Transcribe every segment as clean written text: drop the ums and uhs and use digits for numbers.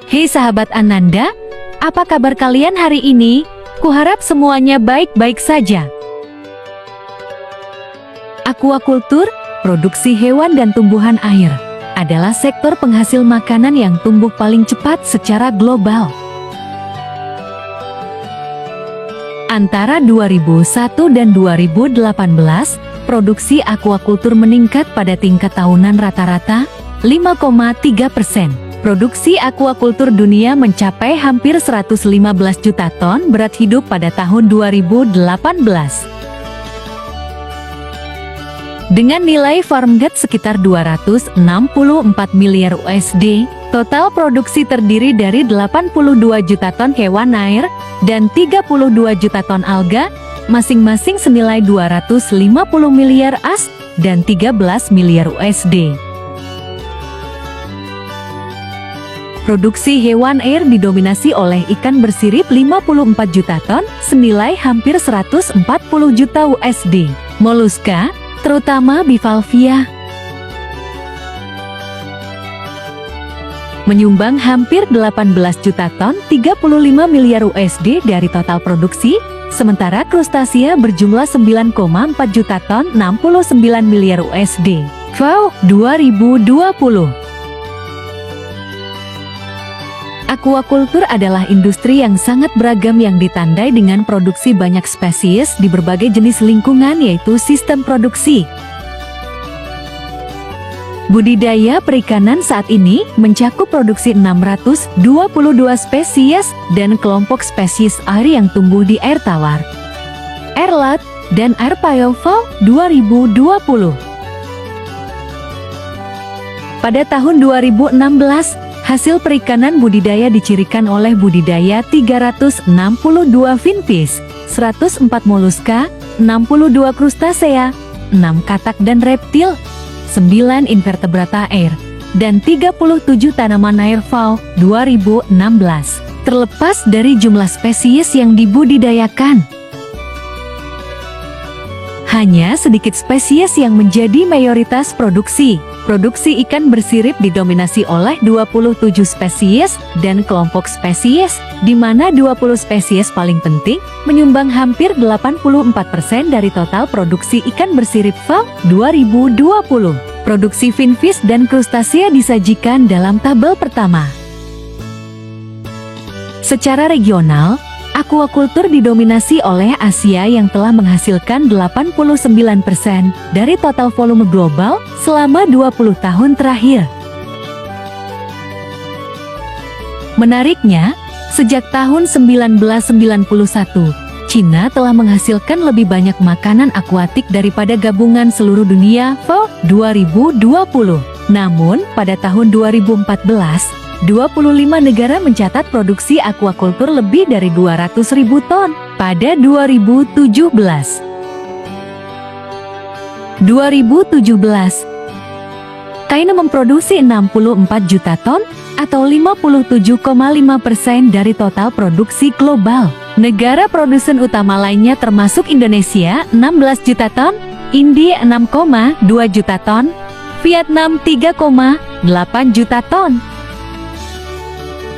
Hei sahabat Ananda, apa kabar kalian hari ini? Kuharap semuanya baik-baik saja. Aquaculture, produksi hewan dan tumbuhan air, adalah sektor penghasil makanan yang tumbuh paling cepat secara global. Antara 2001 dan 2018, produksi aquaculture meningkat pada tingkat tahunan rata-rata 5,3%. Produksi aquaculture dunia mencapai hampir 115 juta ton berat hidup pada tahun 2018. Dengan nilai farm gate sekitar 264 miliar USD, total produksi terdiri dari 82 juta ton hewan air dan 32 juta ton alga, masing-masing senilai 250 miliar AS dan 13 miliar USD. Produksi hewan air didominasi oleh ikan bersirip 54 juta ton, senilai hampir 140 juta USD. Moluska, terutama bivalvia, menyumbang hampir 18 juta ton, 35 miliar USD dari total produksi, sementara krustasea berjumlah 9,4 juta ton, 69 miliar USD. FAO 2020. Aquaculture adalah industri yang sangat beragam yang ditandai dengan produksi banyak spesies di berbagai jenis lingkungan, yaitu sistem produksi. Budidaya perikanan saat ini mencakup produksi 622 spesies dan kelompok spesies air yang tumbuh di air tawar, air laut, dan air payo FAO 2020. Pada tahun 2016, hasil perikanan budidaya dicirikan oleh budidaya 362 finfish, 104 moluska, 62 krustasea, 6 katak dan reptil, 9 invertebrata air, dan 37 tanaman air FAO 2016. Terlepas dari jumlah spesies yang dibudidayakan, hanya sedikit spesies yang menjadi mayoritas produksi. Produksi ikan bersirip didominasi oleh 27 spesies dan kelompok spesies, di mana 20 spesies paling penting menyumbang hampir 84% dari total produksi ikan bersirip FAO 2020. Produksi finfish dan krustasea disajikan dalam tabel pertama. Secara regional, aquaculture didominasi oleh Asia yang telah menghasilkan 89% dari total volume global selama 20 tahun terakhir. Menariknya, sejak tahun 1991, Cina telah menghasilkan lebih banyak makanan akuatik daripada gabungan seluruh dunia FAO 2020. Namun, pada tahun 2014, 25 negara mencatat produksi aquaculture lebih dari 200.000 ton pada 2017. 2017, China memproduksi 64 juta ton atau 57,5% dari total produksi global. Negara produsen utama lainnya termasuk Indonesia 16 juta ton, India 6,2 juta ton, Vietnam 3,8 juta ton.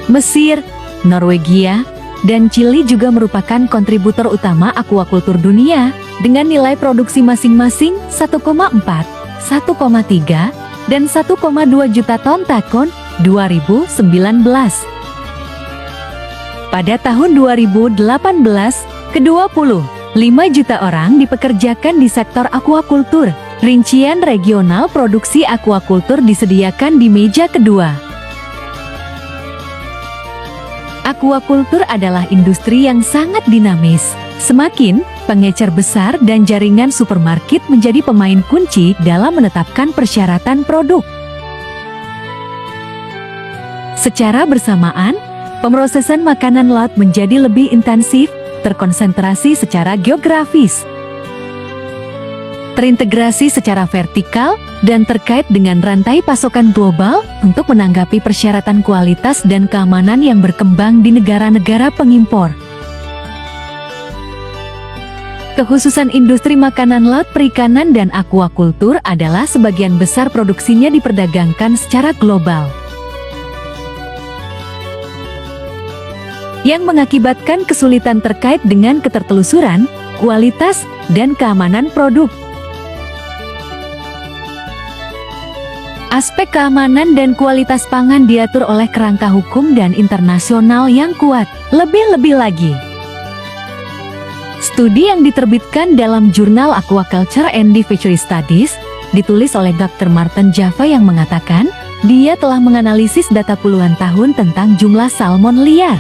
Mesir, Norwegia, dan Chili juga merupakan kontributor utama aquaculture dunia dengan nilai produksi masing-masing 1,4, 1,3, dan 1,2 juta ton tahun 2019. Pada tahun 2018, ke-25 juta orang dipekerjakan di sektor aquaculture. Rincian regional produksi aquaculture disediakan di meja kedua. Aquaculture adalah industri yang sangat dinamis. Semakin pengecer besar dan jaringan supermarket menjadi pemain kunci dalam menetapkan persyaratan produk. Secara bersamaan, pemrosesan makanan laut menjadi lebih intensif, terkonsentrasi secara geografis, terintegrasi secara vertikal, dan terkait dengan rantai pasokan global untuk menanggapi persyaratan kualitas dan keamanan yang berkembang di negara-negara pengimpor. Kekhususan industri makanan laut, perikanan, dan aquaculture adalah sebagian besar produksinya diperdagangkan secara global. yang mengakibatkan kesulitan terkait dengan ketertelusuran, kualitas, dan keamanan produk. Aspek keamanan dan kualitas pangan diatur oleh kerangka hukum dan internasional yang kuat. Lebih-lebih lagi, studi yang diterbitkan dalam jurnal Aquaculture and Fishery Studies ditulis oleh Dr. Martin Jaffa yang mengatakan dia telah menganalisis data puluhan tahun tentang jumlah salmon liar.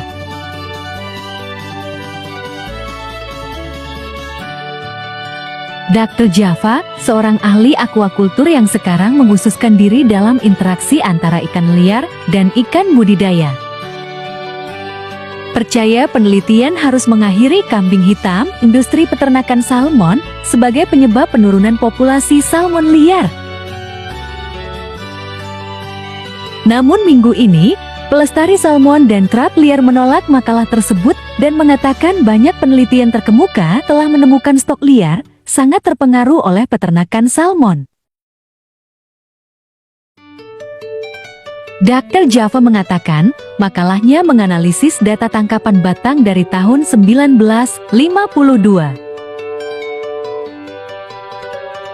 Dr. Jaffa, seorang ahli aquakultur yang sekarang mengkhususkan diri dalam interaksi antara ikan liar dan ikan budidaya, percaya penelitian harus mengakhiri kambing hitam industri peternakan salmon sebagai penyebab penurunan populasi salmon liar. Namun minggu ini, pelestari salmon dan trap liar menolak makalah tersebut dan mengatakan banyak penelitian terkemuka telah menemukan stok liar sangat terpengaruh oleh peternakan salmon. Dr. Jaffa mengatakan, makalahnya menganalisis data tangkapan batang dari tahun 1952.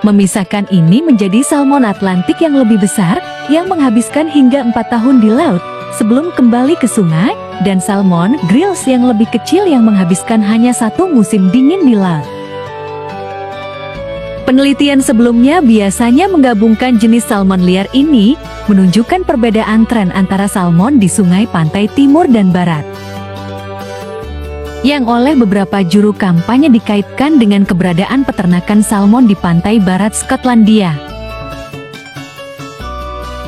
Memisahkan ini menjadi salmon Atlantik yang lebih besar, yang menghabiskan hingga 4 tahun di laut, sebelum kembali ke sungai, dan salmon grills yang lebih kecil yang menghabiskan hanya 1 musim dingin di laut. Penelitian sebelumnya biasanya menggabungkan jenis salmon liar ini, menunjukkan perbedaan tren antara salmon di sungai pantai timur dan barat, yang oleh beberapa juru kampanye dikaitkan dengan keberadaan peternakan salmon di pantai barat Skotlandia.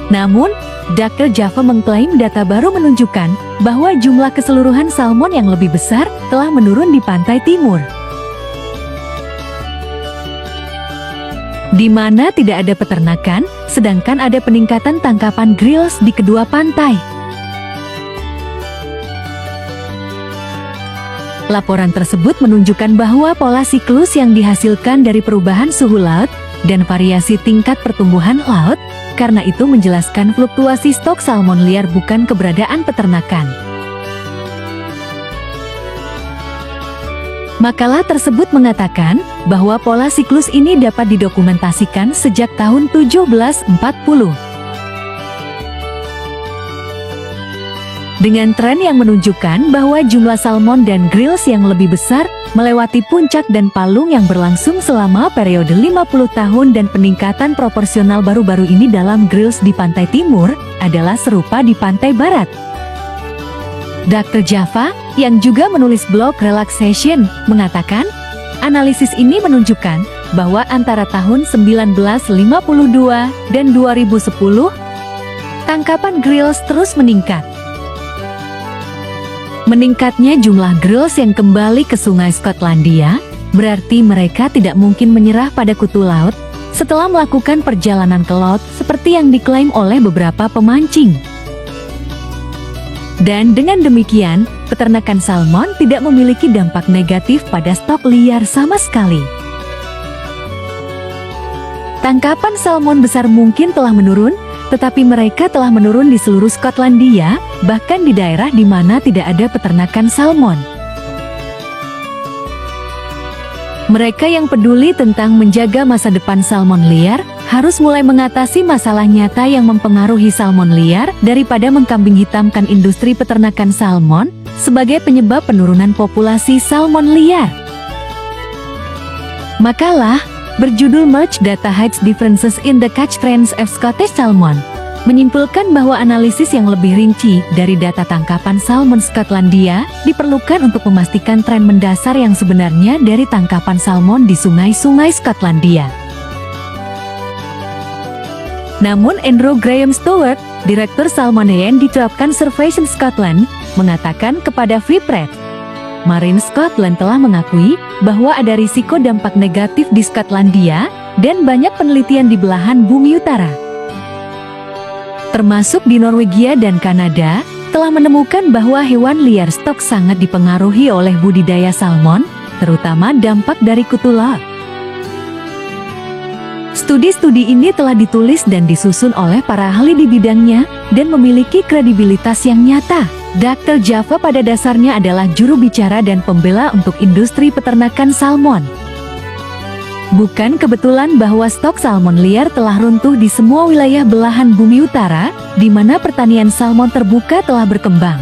Namun, Dr. Jaffa mengklaim data baru menunjukkan bahwa jumlah keseluruhan salmon yang lebih besar telah menurun di pantai timur, di mana tidak ada peternakan, sedangkan ada peningkatan tangkapan grills di kedua pantai. Laporan tersebut menunjukkan bahwa pola siklus yang dihasilkan dari perubahan suhu laut dan variasi tingkat pertumbuhan laut, karena itu menjelaskan fluktuasi stok salmon liar bukan keberadaan peternakan. Makalah tersebut mengatakan bahwa pola siklus ini dapat didokumentasikan sejak tahun 1740. Dengan tren yang menunjukkan bahwa jumlah salmon dan grills yang lebih besar melewati puncak dan palung yang berlangsung selama periode 50 tahun dan peningkatan proporsional baru-baru ini dalam grills di pantai timur adalah serupa di pantai barat. Dr. Jaffa, yang juga menulis blog Relaxation, mengatakan, analisis ini menunjukkan bahwa antara tahun 1952 dan 2010, tangkapan grills terus meningkat. Meningkatnya jumlah grills yang kembali ke sungai Skotlandia, berarti mereka tidak mungkin menyerah pada kutu laut setelah melakukan perjalanan ke laut seperti yang diklaim oleh beberapa pemancing. Dan dengan demikian, peternakan salmon tidak memiliki dampak negatif pada stok liar sama sekali. Tangkapan salmon besar mungkin telah menurun, tetapi mereka telah menurun di seluruh Skotlandia, bahkan di daerah di mana tidak ada peternakan salmon. Mereka yang peduli tentang menjaga masa depan salmon liar harus mulai mengatasi masalah nyata yang mempengaruhi salmon liar daripada mengkambing hitamkan industri peternakan salmon sebagai penyebab penurunan populasi salmon liar. Makalah berjudul Merge Data Hides Differences in the Catch Trends of Scottish Salmon menyimpulkan bahwa analisis yang lebih rinci dari data tangkapan salmon Skotlandia diperlukan untuk memastikan tren mendasar yang sebenarnya dari tangkapan salmon di sungai-sungai Skotlandia. Namun Andrew Graham Stewart, Direktur Salmonarian di Conservation Scotland, mengatakan kepada Vipret, Marine Scotland telah mengakui bahwa ada risiko dampak negatif di Skotlandia dan banyak penelitian di belahan bumi utara, termasuk di Norwegia dan Kanada, telah menemukan bahwa hewan liar stok sangat dipengaruhi oleh budidaya salmon, terutama dampak dari kutu laut. Studi-studi ini telah ditulis dan disusun oleh para ahli di bidangnya dan memiliki kredibilitas yang nyata. Dr. Java pada dasarnya adalah juru bicara dan pembela untuk industri peternakan salmon. Bukan kebetulan bahwa stok salmon liar telah runtuh di semua wilayah belahan bumi utara, di mana pertanian salmon terbuka telah berkembang.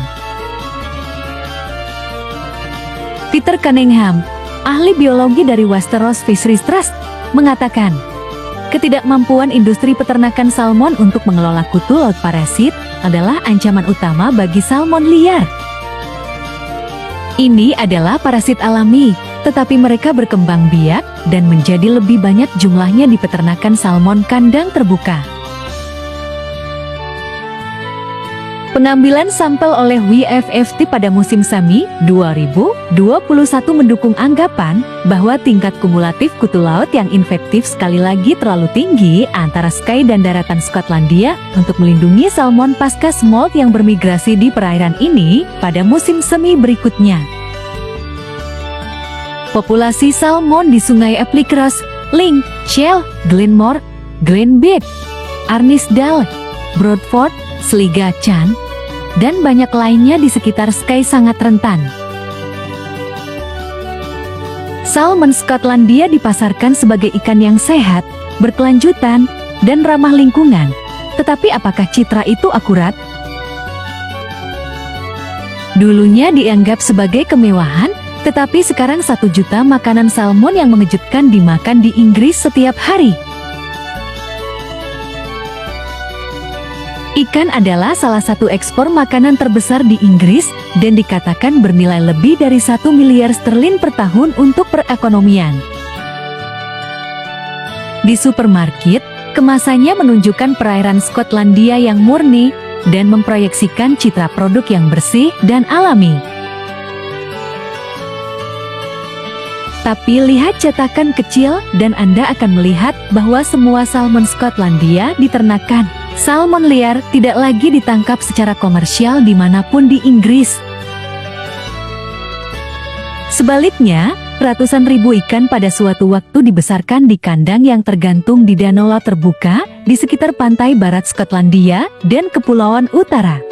Peter Cunningham, ahli biologi dari Westeros Fisheries Trust, mengatakan, ketidakmampuan industri peternakan salmon untuk mengelola kutu laut parasit adalah ancaman utama bagi salmon liar. Ini adalah parasit alami, tetapi mereka berkembang biak dan menjadi lebih banyak jumlahnya di peternakan salmon kandang terbuka. Pengambilan sampel oleh WFFT pada musim semi 2021 mendukung anggapan bahwa tingkat kumulatif kutu laut yang infektif sekali lagi terlalu tinggi antara Skye dan daratan Skotlandia untuk melindungi salmon pasca smolt yang bermigrasi di perairan ini pada musim semi berikutnya. Populasi salmon di Sungai Applecross, Link, Shell, Glenmore, Glenbeck, Arnisdale, Broadford, Sliga Chan, dan banyak lainnya di sekitar Skye sangat rentan. Salmon Skotlandia dipasarkan sebagai ikan yang sehat, berkelanjutan, dan ramah lingkungan. Tetapi apakah citra itu akurat? Dulunya dianggap sebagai kemewahan, tetapi sekarang 1 juta makanan salmon yang mengejutkan dimakan di Inggris setiap hari. Ikan adalah salah satu ekspor makanan terbesar di Inggris dan dikatakan bernilai lebih dari 1 miliar sterling per tahun untuk perekonomian. Di supermarket, kemasannya menunjukkan perairan Skotlandia yang murni dan memproyeksikan citra produk yang bersih dan alami. Tapi lihat cetakan kecil dan Anda akan melihat bahwa semua salmon Skotlandia diternakan. Salmon liar tidak lagi ditangkap secara komersial dimanapun di Inggris. Sebaliknya, ratusan ribu ikan pada suatu waktu dibesarkan di kandang yang tergantung di danau laut terbuka di sekitar pantai barat Skotlandia dan Kepulauan Utara.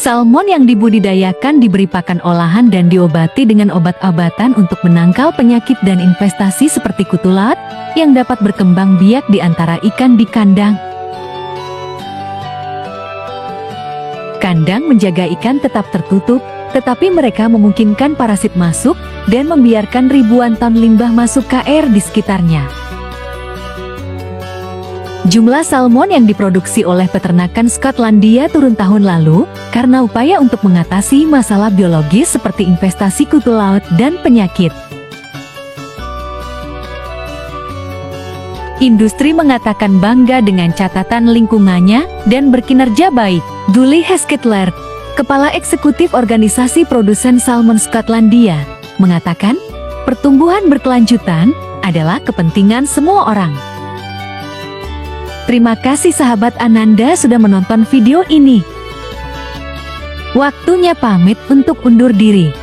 Salmon yang dibudidayakan diberi pakan olahan dan diobati dengan obat-obatan untuk menangkal penyakit dan investasi seperti kutu laut yang dapat berkembang biak di antara ikan di kandang. Kandang menjaga ikan tetap tertutup, tetapi mereka memungkinkan parasit masuk dan membiarkan ribuan ton limbah masuk ke air di sekitarnya. Jumlah salmon yang diproduksi oleh peternakan Skotlandia turun tahun lalu karena upaya untuk mengatasi masalah biologis seperti investasi kutu laut dan penyakit. Industri mengatakan bangga dengan catatan lingkungannya dan berkinerja baik. Julie Heskethler, Kepala Eksekutif Organisasi Produsen Salmon Skotlandia, mengatakan pertumbuhan berkelanjutan adalah kepentingan semua orang. Terima kasih sahabat Ananda sudah menonton video ini. Waktunya pamit untuk undur diri.